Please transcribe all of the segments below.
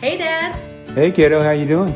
Hey, Dad. Hey kiddo, how you doing?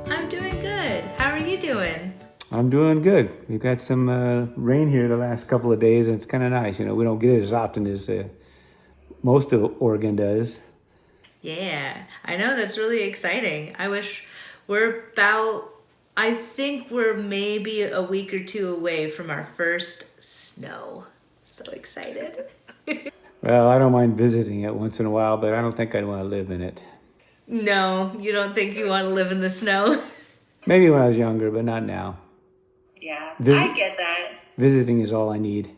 I'm doing good. How are you doing? I'm doing good. We've got some rain here the last couple of days, and it's kind of nice. You know, we don't get it as often as most of Oregon does. Yeah, I know that's really exciting. I wish I think we're maybe a week or two away from our first snow. So excited. Well, I don't mind visiting it once in a while, but I don't think I'd want to live in it. No, you don't think you want to live in the snow? Maybe when I was younger, but not now. Yeah, I Visit- get that. Visiting is all I need.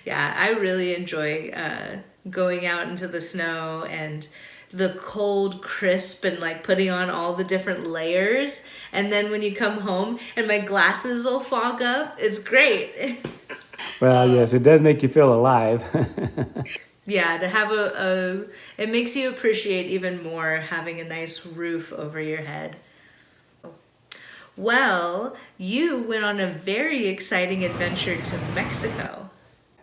Yeah, I really enjoy going out into the snow and the cold, crisp, and like putting on all the different layers. And then when you come home and my glasses will fog up, it's great. Well, yes, it does make you feel alive. Yeah, to have it makes you appreciate even more having a nice roof over your head. Well, you went on a very exciting adventure to Mexico.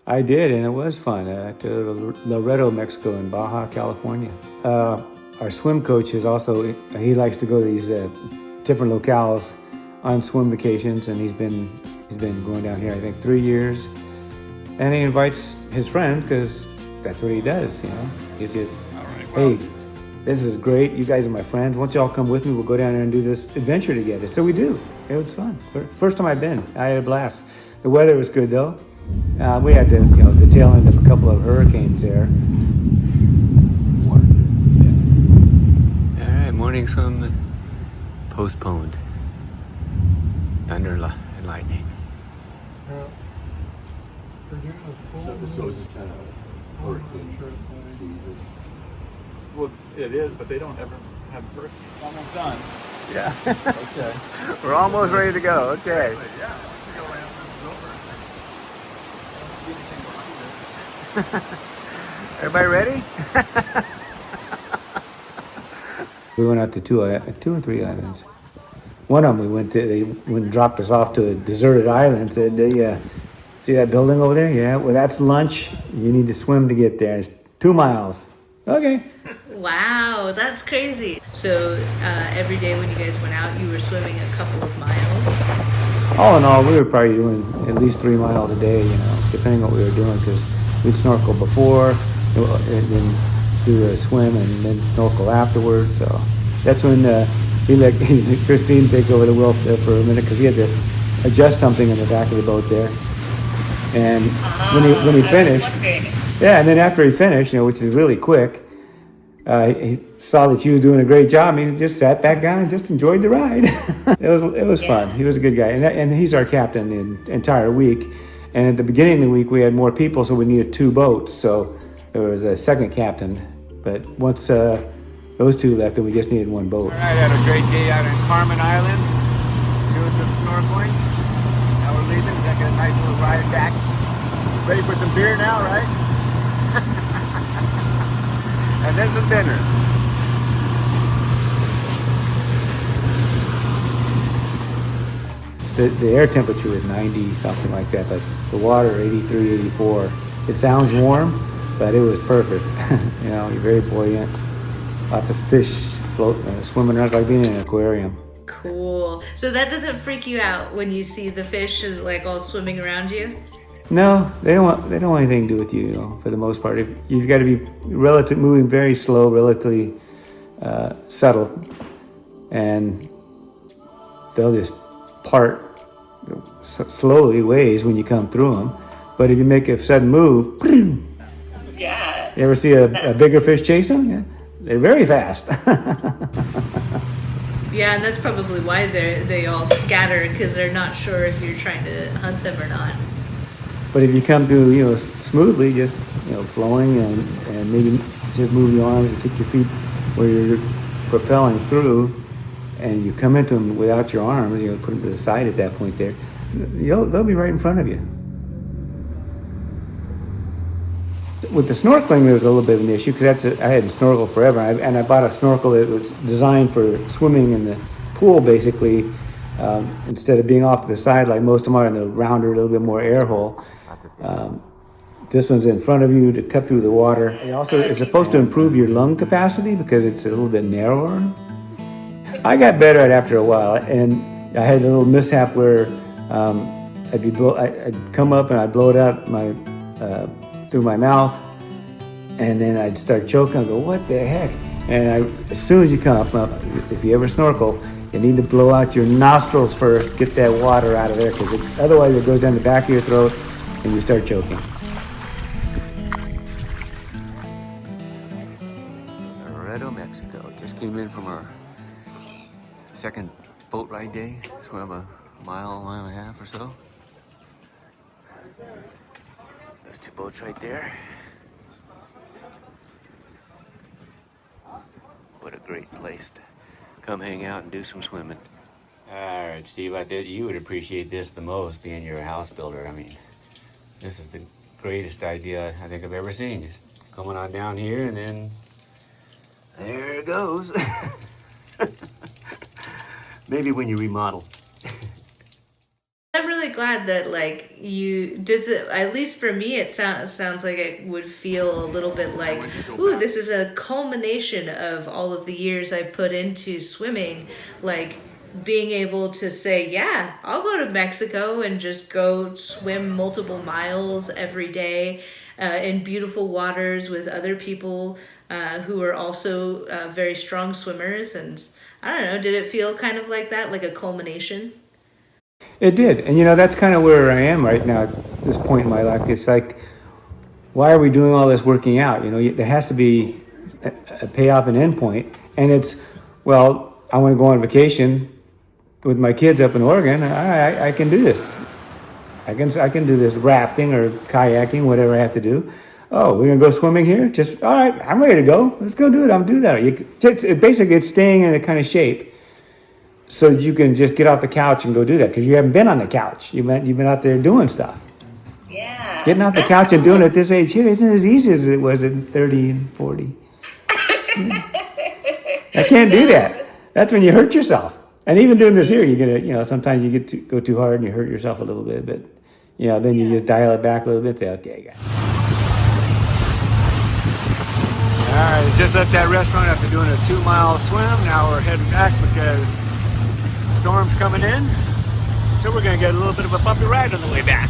I did, and it was fun. To Loreto, Mexico, in Baja, California. Our swim coach is also, he likes to go to these different locales on swim vacations, and he's been going down here, I think, 3 years. And he invites his friends because that's what he does, you know. He's just, hey, this is great. You guys are my friends. Why don't y'all come with me? We'll go down there and do this adventure together. So we do. It was fun. First time I've been. I had a blast. The weather was good though. We had the tail end of a couple of hurricanes there. All right, morning swim postponed. Thunder and lightning. So it's just kind of hurricane season. Well, it is, but they don't ever have hurricanes. Almost done. Yeah. Okay. We're almost ready to go. Okay. But yeah, we go around this is over. I don't see anything behind it. Everybody ready? We went out to two or three islands. One of them they went and dropped us off to a deserted island. Said, see that building over there? Yeah, well that's lunch. You need to swim to get there. It's 2 miles. Okay. Wow, that's crazy. So every day when you guys went out, you were swimming a couple of miles. All in all, we were probably doing at least 3 miles a day, you know, depending on what we were doing, because we'd snorkel before, and then do a swim, and then snorkel afterwards. So that's when he let Christine take over the wheel for a minute, because he had to adjust something in the back of the boat there. And when he finished, yeah, and then after he finished, you know, which is really quick, he saw that she was doing a great job. And he just sat back down and just enjoyed the ride. It was fun. He was a good guy, and he's our captain the entire week. And at the beginning of the week, we had more people, so we needed 2 boats. So there was a second captain. But once those 2 left, then we just needed 1 boat. All right, had a great day out in Carmen Island, doing some snorkeling. Now we're leaving, taking a nice little ride back. Ready for some beer now, right? And then some dinner. The air temperature is 90, something like that, but the water 83, 84. It sounds warm, but it was perfect. You know, you're very buoyant. Lots of fish swimming around, like being in an aquarium. Cool. So that doesn't freak you out when you see the fish like all swimming around you? No, they don't want anything to do with you, you know, for the most part. You've got to be moving very slow, relatively subtle, and they'll just part slowly ways when you come through them. But if you make a sudden move, Yeah. you ever see a bigger fish chase them? Yeah, they're very fast. Yeah, and that's probably why they all scatter, because they're not sure if you're trying to hunt them or not. But if you come through, you know, smoothly, just, you know, flowing and maybe just move your arms and kick your feet where you're propelling through, and you come into them without your arms, you know, put them to the side at that point there, they'll be right in front of you. With the snorkeling, there was a little bit of an issue because I hadn't snorkeled forever, and I bought a snorkel that was designed for swimming in the pool, basically, instead of being off to the side like most of them are in the rounder, a little bit more air hole. This one's in front of you to cut through the water. And also, it's supposed to improve your lung capacity because it's a little bit narrower. I got better at it after a while, and I had a little mishap where I'd come up and I'd blow it out through my mouth, and then I'd start choking. I'd go, what the heck? And as soon as you come up, if you ever snorkel, you need to blow out your nostrils first, get that water out of there, because otherwise it goes down the back of your throat and you start choking. Loreto, Mexico. Just came in from our second boat ride day. Swam a mile and a half or so. Those two boats right there. What a great place to come hang out and do some swimming. All right, Steve, I think you would appreciate this the most, being you're a house builder. I mean, this is the greatest idea I think I've ever seen. Just coming on down here and then there it goes. Maybe when you remodel. I'm really glad that like at least for me it sounds like it would feel a little bit like, ooh, this is a culmination of all of the years I've put into swimming, like being able to say, yeah, I'll go to Mexico and just go swim multiple miles every day in beautiful waters with other people who are also very strong swimmers. And I don't know, did it feel kind of like that, like a culmination? It did. And that's kind of where I am right now at this point in my life. It's like, why are we doing all this working out? There has to be a payoff and end point. And it's, well, I want to go on vacation with my kids up in Oregon. I can do this. I can do this rafting or kayaking, whatever I have to do. Oh, we're going to go swimming here? Just, all right, I'm ready to go. Let's go do it. I'm do that. Basically, it's staying in a kind of shape so that you can just get off the couch and go do that, because you haven't been on the couch. You've been out there doing stuff. Yeah. Getting off the couch and doing it at this age here isn't as easy as it was at 30 and 40. I can't do that. That's when you hurt yourself. And even doing this here, you're gonna, sometimes you go too hard and you hurt yourself a little bit. But, then you just dial it back a little bit and say, okay, guys. All right, just left that restaurant after doing a 2-mile swim. Now we're heading back because storm's coming in. So we're gonna get a little bit of a bumpy ride on the way back.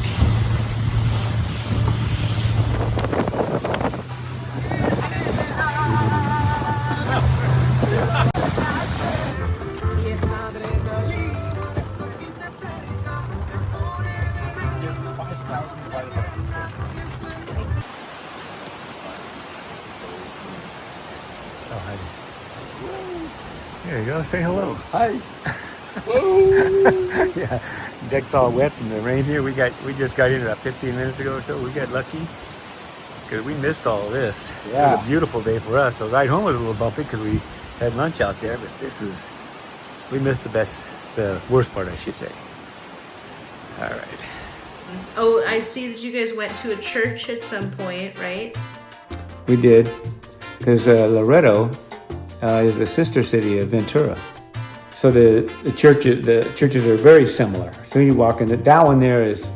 There you go. Say hello. Hi. Yeah, deck's all wet from the rain here. We just got in about 15 minutes ago or so. We got lucky because we missed all of this. Yeah. It was a beautiful day for us. The ride home was a little bumpy because we had lunch out there, but we missed the worst part, I should say. All right. Oh, I see that you guys went to a church at some point, right? We did, because Loreto is the sister city of Ventura. So the churches are very similar. So you walk in, that one there is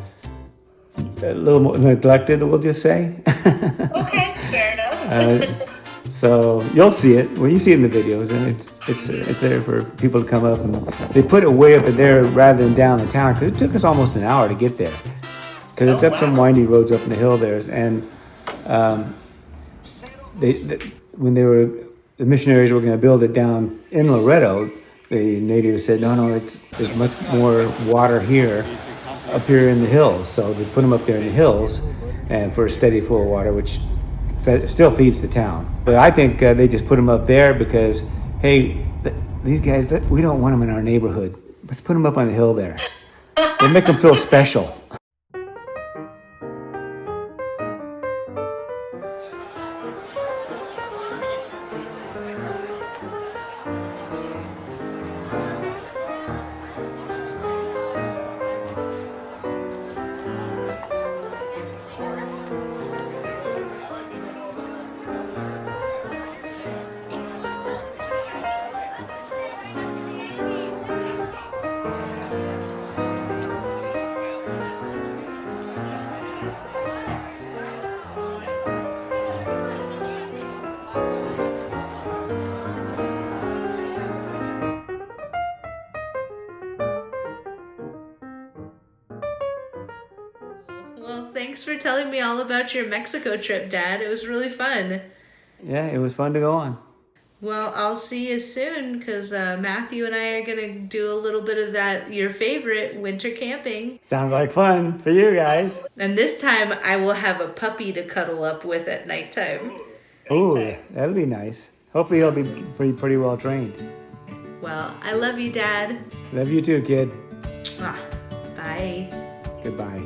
a little more neglected, we'll just say. Okay, fair enough. So you'll see it. Well, you see it in the videos, and it's there for people to come up. And they put it way up in there rather than down in town, because it took us almost an hour to get there. Because it's up some windy roads up in the hill there, and when the missionaries were going to build it down in Loreto, the natives said, no, there's much more water here, up here in the hills. So they put them up there in the hills, and for a steady flow of water, which still feeds the town. But I think they just put them up there because, hey, these guys, we don't want them in our neighborhood. Let's put them up on the hill there. They make them feel special. Well, thanks for telling me all about your Mexico trip, Dad. It was really fun. Yeah, it was fun to go on. Well, I'll see you soon because Matthew and I are going to do a little bit of that, your favorite, winter camping. Sounds like fun for you guys. And this time I will have a puppy to cuddle up with at nighttime. Ooh, that'll be nice. Hopefully he'll be pretty well trained. Well, I love you, Dad. Love you too, kid. Bye. Goodbye.